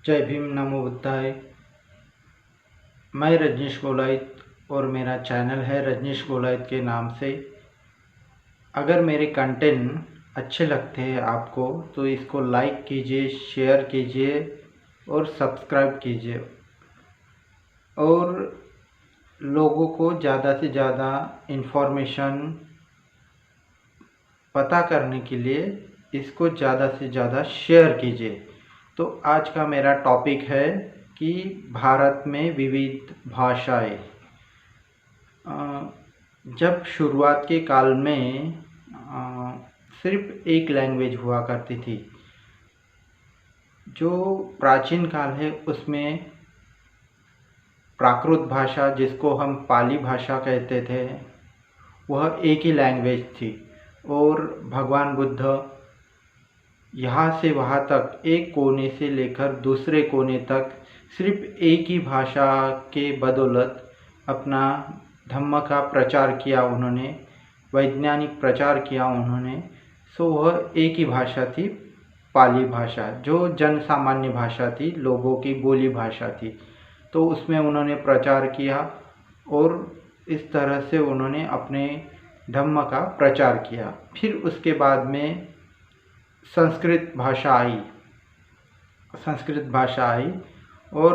जय भीम, नमो बुद्धाय। मैं रजनीश गोलायत और मेरा चैनल है रजनीश गोलायत के नाम से। अगर मेरे कंटेंट अच्छे लगते हैं आपको तो इसको लाइक कीजिए, शेयर कीजिए और सब्सक्राइब कीजिए, और लोगों को ज़्यादा से ज़्यादा इन्फॉर्मेशन पता करने के लिए इसको ज़्यादा से ज़्यादा शेयर कीजिए। तो आज का मेरा टॉपिक है कि भारत में विविध भाषाएं। जब शुरुआत के काल में सिर्फ एक लैंग्वेज हुआ करती थी। जो प्राचीन काल है उसमें प्राकृत भाषा, जिसको हम पाली भाषा कहते थे, वह एक ही लैंग्वेज थी। और भगवान बुद्ध यहाँ से वहाँ तक, एक कोने से लेकर दूसरे कोने तक सिर्फ एक ही भाषा के बदौलत अपना धम्म का प्रचार किया उन्होंने, वैज्ञानिक प्रचार किया उन्होंने। सो वह एक ही भाषा थी, पाली भाषा, जो जन सामान्य भाषा थी, लोगों की बोली भाषा थी। तो उसमें उन्होंने प्रचार किया और इस तरह से उन्होंने अपने धम्म का प्रचार किया। फिर उसके बाद में संस्कृत भाषा आई और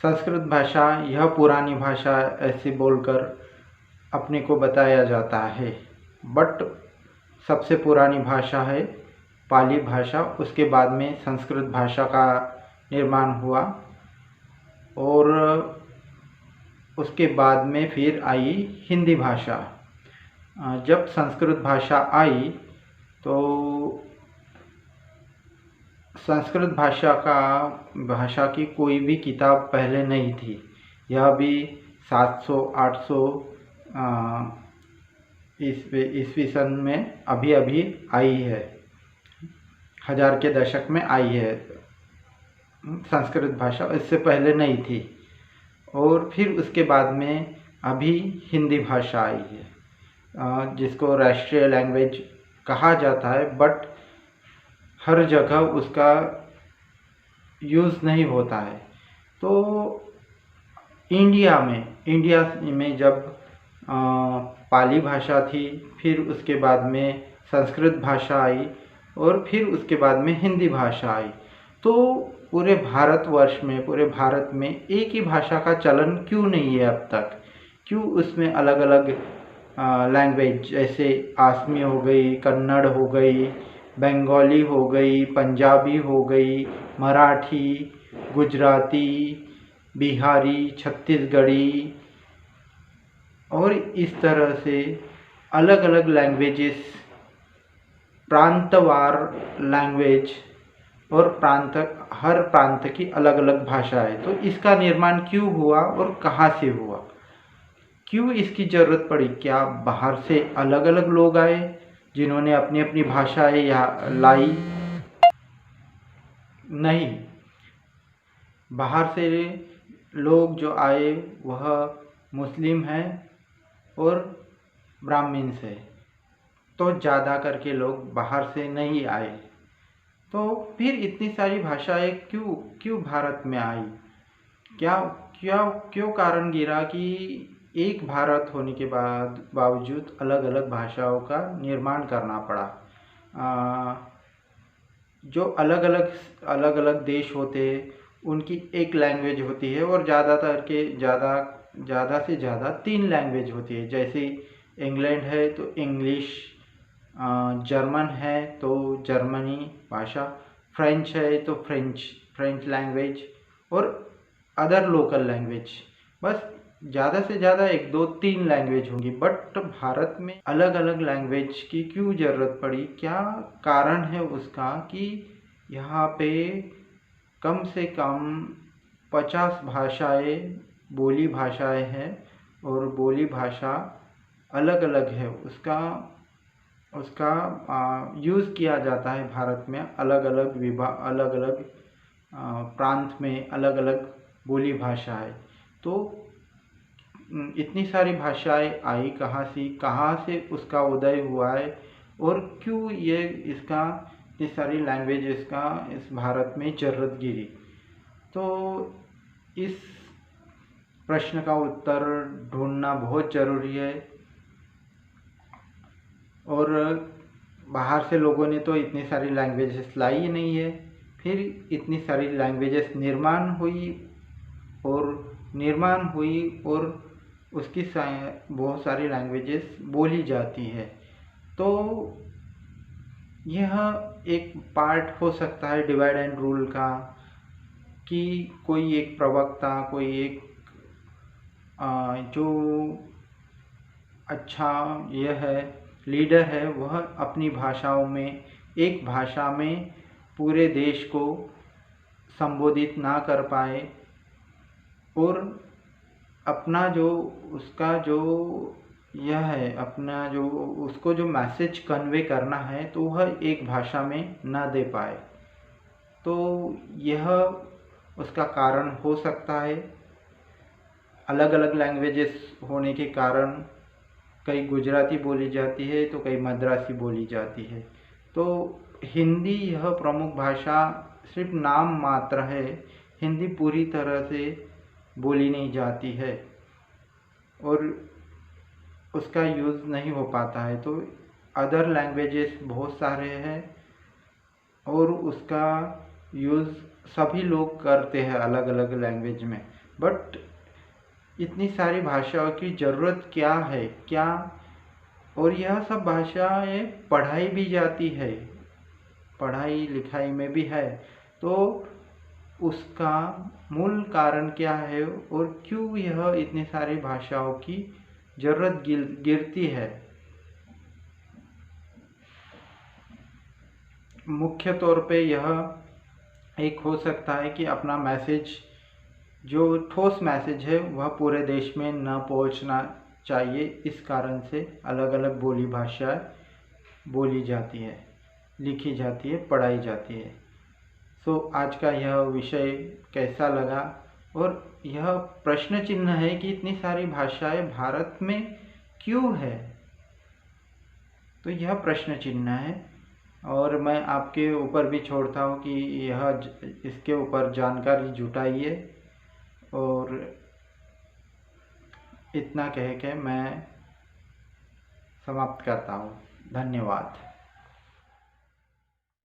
संस्कृत भाषा, यह पुरानी भाषा ऐसे बोलकर अपने को बताया जाता है, बट सबसे पुरानी भाषा है पाली भाषा। उसके बाद में संस्कृत भाषा का निर्माण हुआ और उसके बाद में फिर आई हिंदी भाषा। जब संस्कृत भाषा आई तो संस्कृत भाषा की कोई भी किताब पहले नहीं थी। यह भी 700-800 ईस्वी सन में अभी आई है, 1000 के दशक में आई है संस्कृत भाषा, इससे पहले नहीं थी। और फिर उसके बाद में अभी हिंदी भाषा आई है, जिसको राष्ट्रीय लैंग्वेज कहा जाता है, बट हर जगह उसका यूज़ नहीं होता है। तो इंडिया में जब पाली भाषा थी, फिर उसके बाद में संस्कृत भाषा आई और फिर उसके बाद में हिंदी भाषा आई। तो पूरे भारत में एक ही भाषा का चलन क्यों नहीं है अब तक? क्यों उसमें अलग अलग लैंग्वेज, जैसे आसमी हो गई, कन्नड़ हो गई, बंगाली हो गई, पंजाबी हो गई, मराठी, गुजराती, बिहारी, छत्तीसगढ़ी, और इस तरह से अलग अलग लैंग्वेजेस, प्रांतवार लैंग्वेज, और हर प्रांत की अलग अलग भाषा है। तो इसका निर्माण क्यों हुआ और कहाँ से हुआ? क्यों इसकी ज़रूरत पड़ी? क्या बाहर से अलग अलग लोग आए जिन्होंने अपनी अपनी भाषाएं यहाँ लाई? नहीं, बाहर से लोग जो आए वह मुस्लिम हैं और ब्राह्मण से, तो ज़्यादा करके लोग बाहर से नहीं आए। तो फिर इतनी सारी भाषाएं क्यों भारत में आई? क्यों कारण गिरा कि एक भारत होने के बावजूद अलग अलग भाषाओं का निर्माण करना पड़ा? जो अलग अलग देश होते हैं उनकी एक लैंग्वेज होती है, और ज़्यादा से ज़्यादा 3 लैंग्वेज होती है। जैसे इंग्लैंड है तो इंग्लिश, जर्मन है तो जर्मनी भाषा, फ्रेंच है तो फ्रेंच लैंग्वेज, और अदर लोकल लैंग्वेज। बस ज़्यादा से ज़्यादा 1-2-3 लैंग्वेज होंगी। बट भारत में अलग अलग लैंग्वेज की क्यों ज़रूरत पड़ी? क्या कारण है उसका कि यहाँ पे कम से कम 50 भाषाएं, बोली भाषाएं हैं, और बोली भाषा अलग अलग है। उसका यूज़ किया जाता है भारत में अलग अलग प्रांत में अलग अलग बोली भाषा है। तो इतनी सारी भाषाएं आई कहाँ से उसका उदय हुआ है, और क्यों ये इसका इतनी सारी लैंग्वेजेस का इस भारत में ज़रूरत गिरी। तो इस प्रश्न का उत्तर ढूंढना बहुत ज़रूरी है। और बाहर से लोगों ने तो इतनी सारी लैंग्वेजेस लाई ही नहीं है, फिर इतनी सारी लैंग्वेजेस निर्माण हुई और उसकी बहुत सारी लैंग्वेजेस बोली जाती है। तो यह एक पार्ट हो सकता है डिवाइड एंड रूल का, कि कोई एक प्रवक्ता, कोई एक जो अच्छा यह है लीडर है, वह अपनी भाषाओं में, एक भाषा में पूरे देश को संबोधित ना कर पाए और अपना जो उसका जो यह है, अपना जो उसको जो मैसेज कन्वे करना है, तो वह एक भाषा में ना दे पाए। तो यह उसका कारण हो सकता है। अलग अलग लैंग्वेजेस होने के कारण कई गुजराती बोली जाती है तो कई मद्रासी बोली जाती है। तो हिंदी यह प्रमुख भाषा सिर्फ नाम मात्र है, हिंदी पूरी तरह से बोली नहीं जाती है और उसका यूज़ नहीं हो पाता है। तो अदर लैंग्वेजेस बहुत सारे हैं और उसका यूज़ सभी लोग करते हैं अलग अलग लैंग्वेज में। बट इतनी सारी भाषाओं की ज़रूरत क्या है, क्या? और यह सब भाषाएं पढ़ाई भी जाती है, पढ़ाई लिखाई में भी है। तो उसका मूल कारण क्या है और क्यों यह इतनी सारी भाषाओं की ज़रूरत गिरती है? मुख्य तौर पे यह एक हो सकता है कि अपना मैसेज, जो ठोस मैसेज है, वह पूरे देश में न पहुंचना चाहिए। इस कारण से अलग अलग बोली भाषाएं बोली जाती है, लिखी जाती है, पढ़ाई जाती है। सो आज का यह विषय कैसा लगा? और यह प्रश्न चिन्ह है कि इतनी सारी भाषाएं भारत में क्यों है? तो यह प्रश्न चिन्ह है और मैं आपके ऊपर भी छोड़ता हूँ कि इसके ऊपर जानकारी जुटाइए। और इतना कह के मैं समाप्त करता हूँ। धन्यवाद।